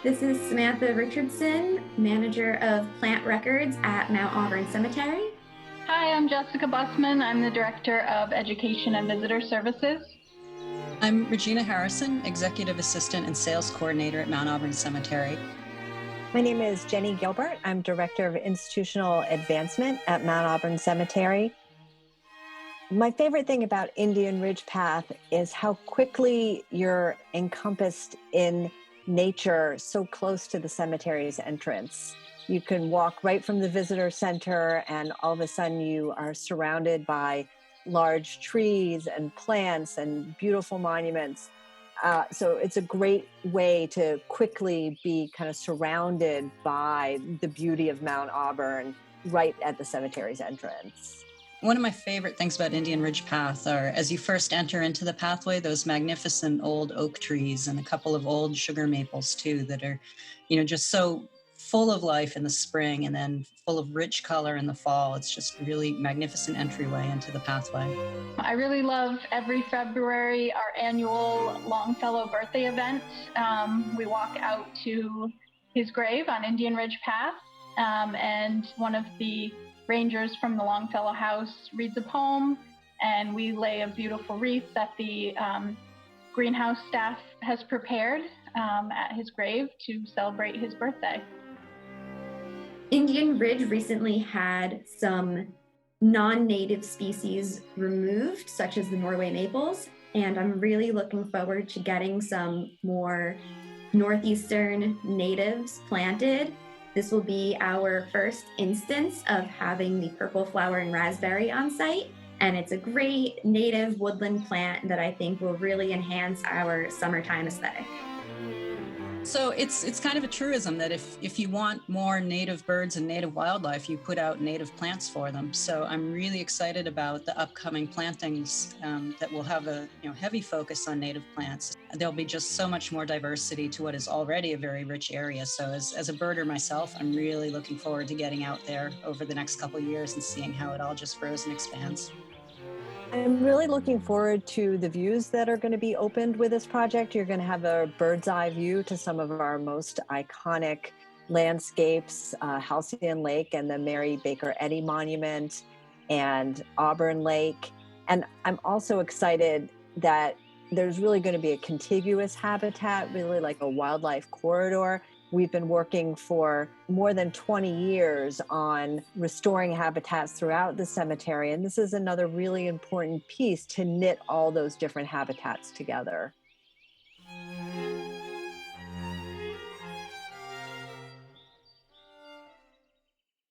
This is Samantha Richardson, manager of plant records at Mount Auburn Cemetery. Hi, I'm Jessica Bussman. I'm the Director of Education and Visitor Services. I'm Regina Harrison, Executive Assistant and Sales Coordinator at Mount Auburn Cemetery. My name is Jenny Gilbert. I'm Director of Institutional Advancement at Mount Auburn Cemetery. My favorite thing about Indian Ridge Path is how quickly you're encompassed in nature so close to the cemetery's entrance. You can walk right from the visitor center and all of a sudden you are surrounded by large trees and plants and beautiful monuments. So it's a great way to quickly be kind of surrounded by the beauty of Mount Auburn right at the cemetery's entrance. One of my favorite things about Indian Ridge Path are, as you first enter into the pathway, those magnificent old oak trees and a couple of old sugar maples too that are, just so full of life in the spring and then full of rich color in the fall. It's just a really magnificent entryway into the pathway. I really love every February our annual Longfellow birthday event. We walk out to his grave on Indian Ridge Path, and one of the rangers from the Longfellow house reads a poem, and we lay a beautiful wreath that the greenhouse staff has prepared at his grave to celebrate his birthday. Indian Ridge recently had some non-native species removed, such as the Norway maples, and I'm really looking forward to getting some more northeastern natives planted. This will be our first instance of having the purple flowering raspberry on site, and it's a great native woodland plant that I think will really enhance our summertime aesthetic. So it's kind of a truism that if you want more native birds and native wildlife, you put out native plants for them. So I'm really excited about the upcoming plantings that will have a heavy focus on native plants. There'll be just so much more diversity to what is already a very rich area. So as a birder myself, I'm really looking forward to getting out there over the next couple of years and seeing how it all just grows and expands. I'm really looking forward to the views that are going to be opened with this project. You're going to have a bird's eye view to some of our most iconic landscapes, Halcyon Lake and the Mary Baker Eddy Monument and Auburn Lake. And I'm also excited that there's really going to be a contiguous habitat, really like a wildlife corridor. We've been working for more than 20 years on restoring habitats throughout the cemetery, and this is another really important piece to knit all those different habitats together.